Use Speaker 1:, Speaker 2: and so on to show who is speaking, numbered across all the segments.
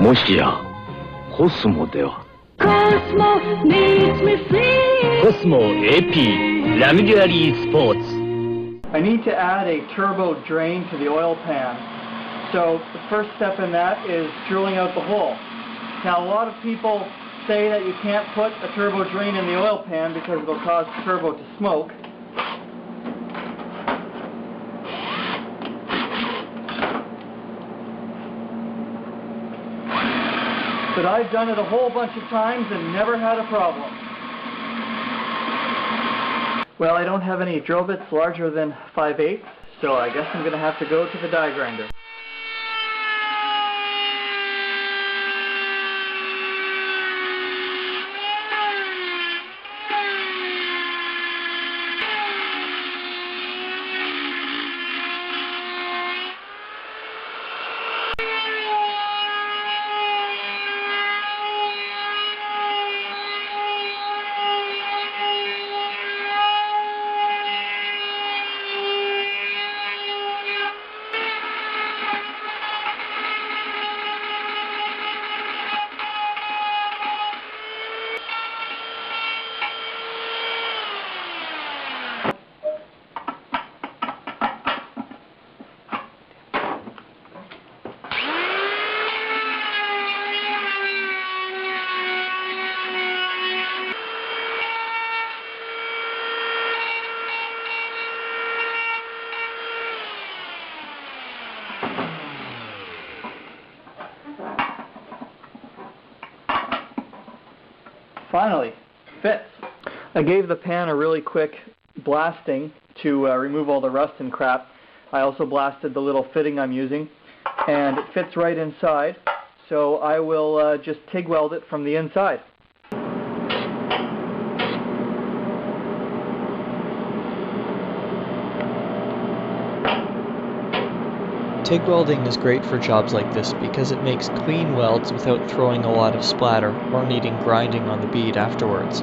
Speaker 1: もしやコスモでは。
Speaker 2: Cosmo needs me free.
Speaker 1: Cosmo AP Luxury Sports.
Speaker 3: I need to add a turbo drain to the oil pan. So the first step in that is drilling out the hole. Now a lot of people say that you can't put a turbo drain in the oil pan because it'll cause the turbo to smoke. But I've done it a whole bunch of times and never had a problem. Well, I don't have any drill bits larger than 5/8, so I guess I'm going to have to go to the die grinder. Finally, fits. I gave the pan a really quick blasting to remove all the rust and crap. I also blasted the little fitting I'm using, and it fits right inside, so I will just TIG weld it from the inside.
Speaker 4: TIG welding is great for jobs like this because it makes clean welds without throwing a lot of splatter or needing grinding on the bead afterwards.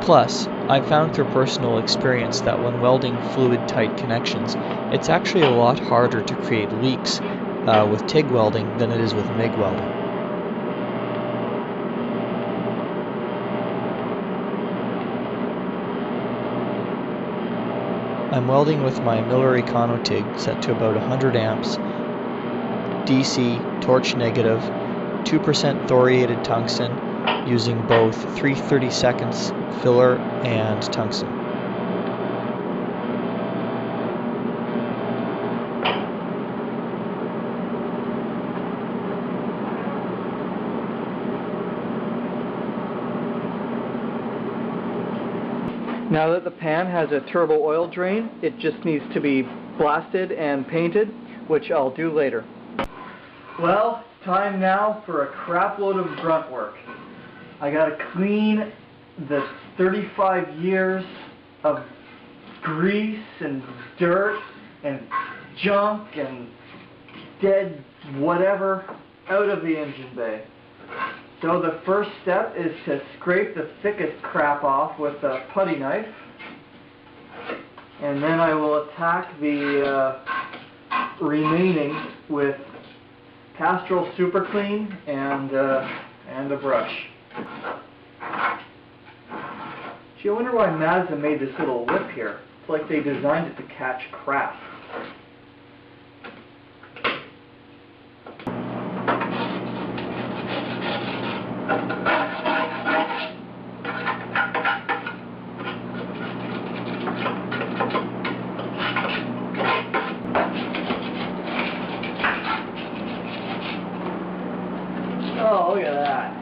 Speaker 4: Plus, I've found through personal experience that when welding fluid-tight connections, it's actually a lot harder to create leaks with TIG welding than it is with MIG welding. I'm welding with my Miller Econo TIG set to about 100 amps, DC, torch negative, 2% thoriated tungsten, using both 3/32 filler and tungsten.
Speaker 3: Now that the pan has a turbo oil drain, it just needs to be blasted and painted, which I'll do later. Well, time now for a crap load of grunt work. I gotta clean the 35 years of grease and dirt and junk and dead whatever out of the engine bay. So the first step is to scrape the thickest crap off with a putty knife, and then I will attack the remaining with Castrol Super Clean and a brush. Gee, I wonder why Mazda made this little lip here. It's like they designed it to catch crap. Oh, look at that.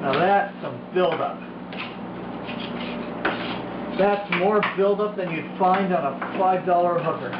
Speaker 3: Now that's some buildup. That's more buildup than you'd find on a $5 hooker.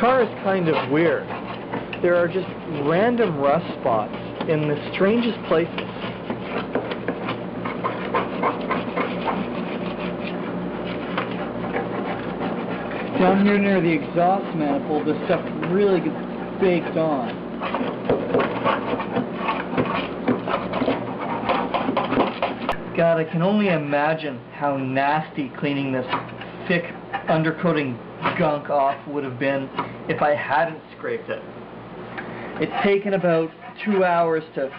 Speaker 3: car is kind of weird. There are just random rust spots in the strangest places. Down here near the exhaust manifold, this stuff really gets baked on. God, I can only imagine how nasty cleaning this thick undercoating gunk off would have been if I hadn't scraped it. It's taken about 2 hours to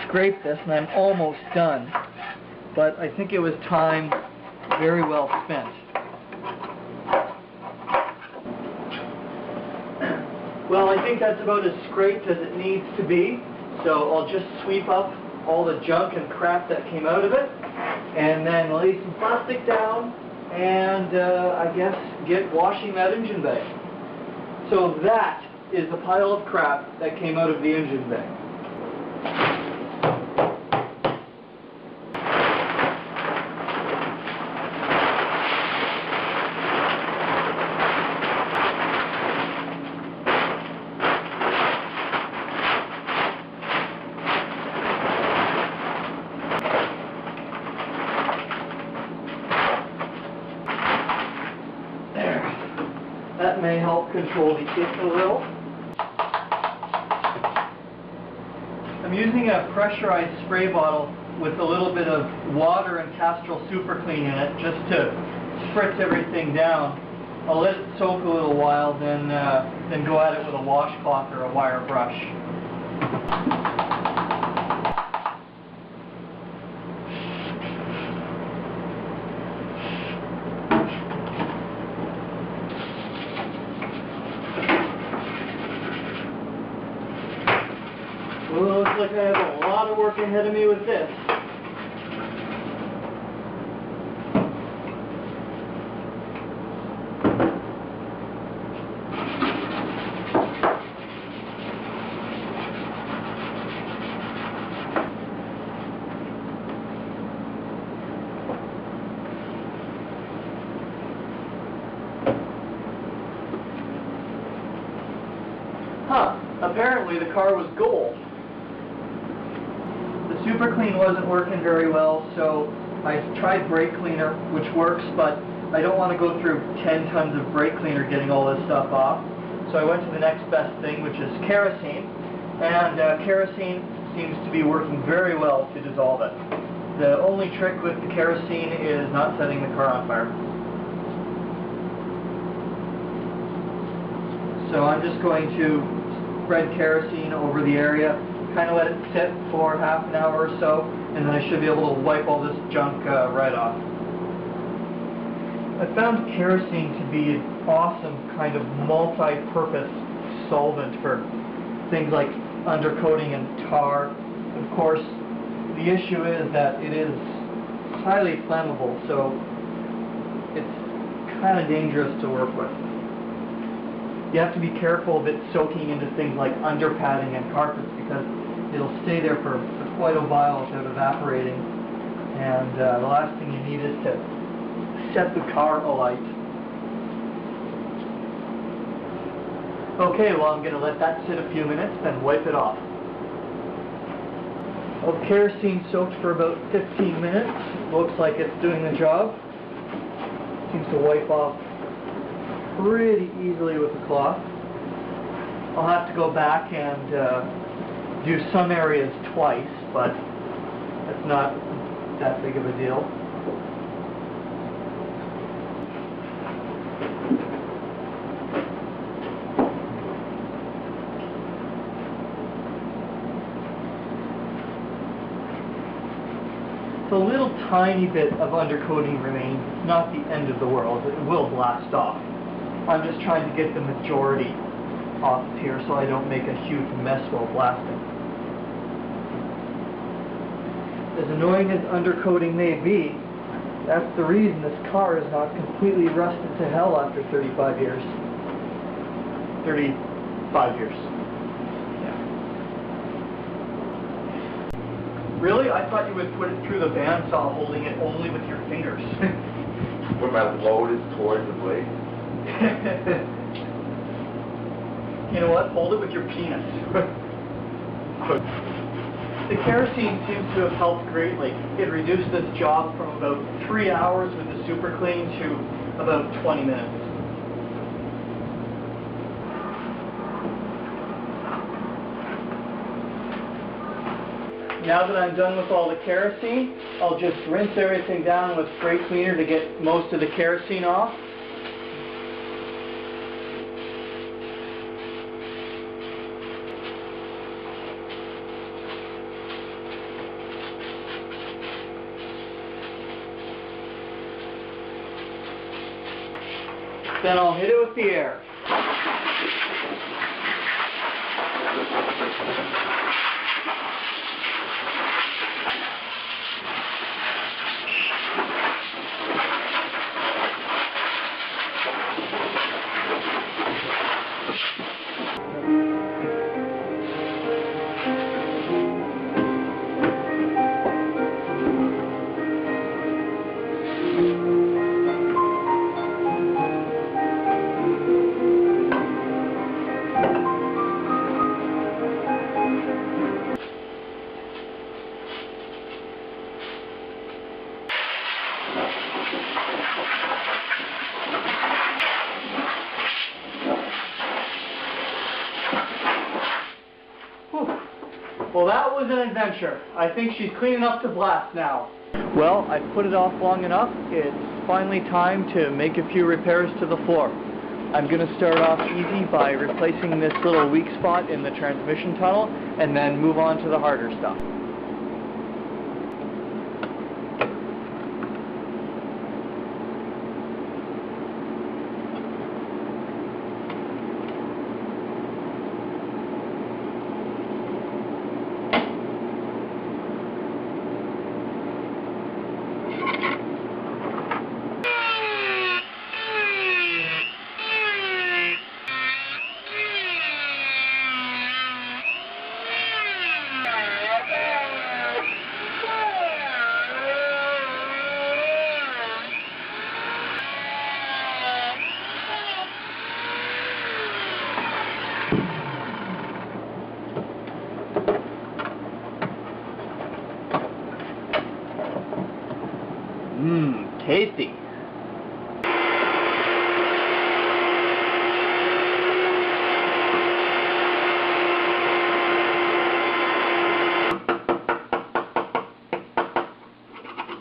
Speaker 3: scrape this and I'm almost done, but I think it was time very well spent. Well, I think that's about as scraped as it needs to be, so I'll just sweep up all the junk and crap that came out of it, and then lay some plastic down, and I guess get washing that engine bay. So that is the pile of crap that came out of the engine bay. That may help control the it a little. I'm using a pressurized spray bottle with a little bit of water and Castrol Super Clean in it just to spritz everything down. I'll let it soak a little while, then go at it with a washcloth or a wire brush. Well, looks like I have a lot of work ahead of me with this. Apparently the car was gold. The Super Clean wasn't working very well, so I tried brake cleaner, which works, but I don't want to go through 10 tons of brake cleaner getting all this stuff off. So I went to the next best thing, which is kerosene, and kerosene seems to be working very well to dissolve it. The only trick with the kerosene is not setting the car on fire. So I'm just going to spread kerosene over the area, kind of let it sit for half an hour or so, and then I should be able to wipe all this junk right off. I found kerosene to be an awesome kind of multi-purpose solvent for things like undercoating and tar. Of course, the issue is that it is highly flammable, so it's kind of dangerous to work with. You have to be careful of it soaking into things like underpadding and carpets because it'll stay there for quite a while without evaporating. And the last thing you need is to set the car alight. Okay, well I'm going to let that sit a few minutes, then wipe it off. Well, the kerosene soaked for about 15 minutes. Looks like it's doing the job. Seems to wipe off pretty easily with the cloth. I'll have to go back and do some areas twice, but that's not that big of a deal. So a little tiny bit of undercoating remains. It's not the end of the world. It will blast off. I'm just trying to get the majority off here so I don't make a huge mess while blasting. As annoying as undercoating may be, that's the reason this car is not completely rusted to hell after 35 years. 35 years. Yeah. Really? I thought you would put it through the bandsaw holding it only with your fingers.
Speaker 5: When my load is towards the blade.
Speaker 3: You know what? Hold it with your penis. The kerosene seems to have helped greatly. It reduced this job from about 3 hours with the Super Clean to about 20 minutes. Now that I'm done with all the kerosene, I'll just rinse everything down with spray cleaner to get most of the kerosene off. Then I'll hit it with the air. Well, that was an adventure. I think she's clean enough to blast now. Well, I've put it off long enough. It's finally time to make a few repairs to the floor. I'm going to start off easy by replacing this little weak spot in the transmission tunnel and then move on to the harder stuff. Tasty.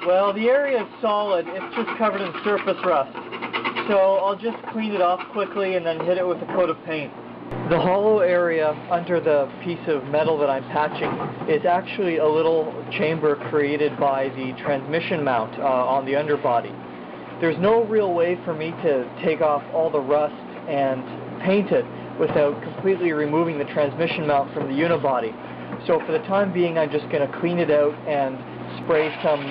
Speaker 3: Well, the area is solid. It's just covered in surface rust. So I'll just clean it off quickly and then hit it with a coat of paint. The hollow area under the piece of metal that I'm patching is actually a little chamber created by the transmission mount on the underbody. There's no real way for me to take off all the rust and paint it without completely removing the transmission mount from the unibody. So for the time being, I'm just going to clean it out and spray some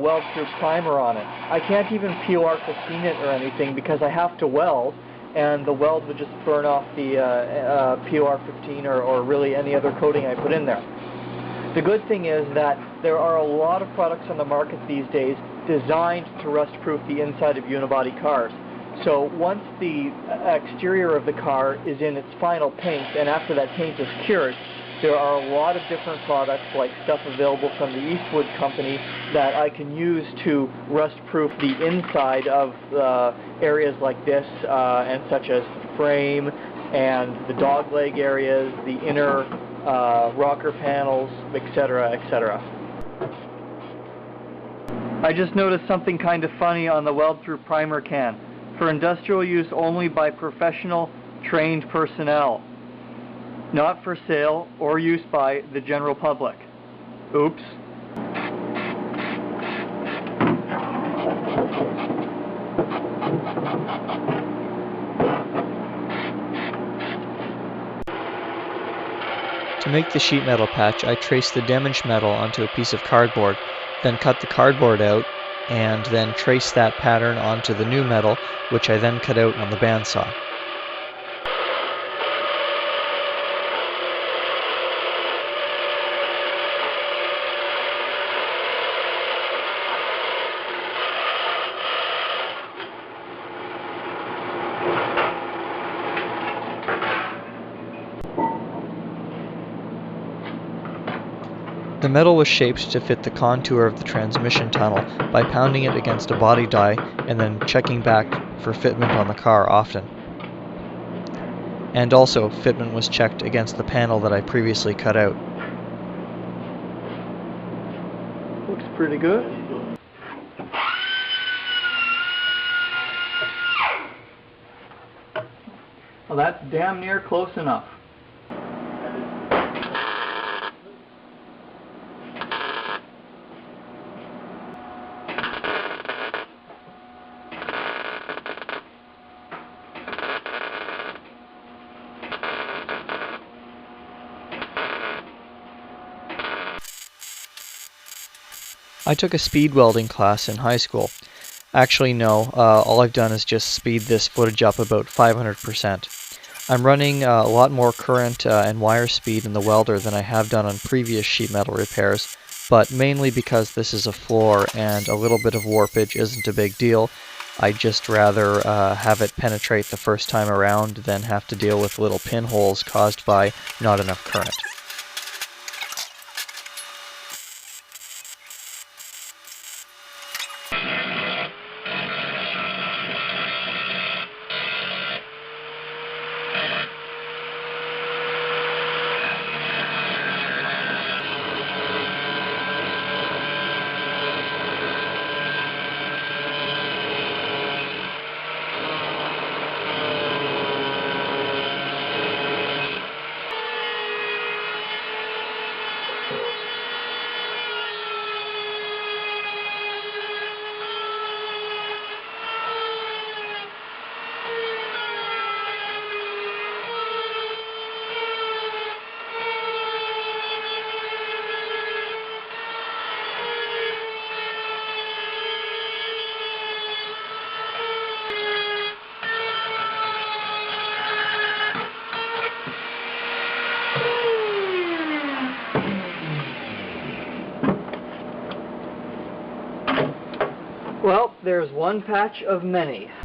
Speaker 3: weld-proof primer on it. I can't even PR-15 it or anything because I have to weld, and the weld would just burn off the PR-15 or really any other coating I put in there. The good thing is that there are a lot of products on the market these days designed to rust-proof the inside of unibody cars. So once the exterior of the car is in its final paint, and after that paint is cured, there are a lot of different products, like stuff available from the Eastwood company, that I can use to rust-proof the inside of areas like this, and such as the frame and the dog leg areas, the inner rocker panels, etc., etc. I just noticed something kind of funny on the weld-proof primer can. For industrial use only by professional, trained personnel. Not for sale or use by the general public. Oops.
Speaker 4: To make the sheet metal patch, I traced the damaged metal onto a piece of cardboard, then cut the cardboard out, and then traced that pattern onto the new metal, which I then cut out on the bandsaw. The metal was shaped to fit the contour of the transmission tunnel by pounding it against a body die and then checking back for fitment on the car often. And also, fitment was checked against the panel that I previously cut out.
Speaker 3: Looks pretty good. Well, that's damn near close enough.
Speaker 4: I took a speed welding class in high school. Actually, no, all I've done is just speed this footage up about 500%. I'm running a lot more current and wire speed in the welder than I have done on previous sheet metal repairs, but mainly because this is a floor and a little bit of warpage isn't a big deal. I'd just rather have it penetrate the first time around than have to deal with little pinholes caused by not enough current.
Speaker 3: Well, there's one patch of many.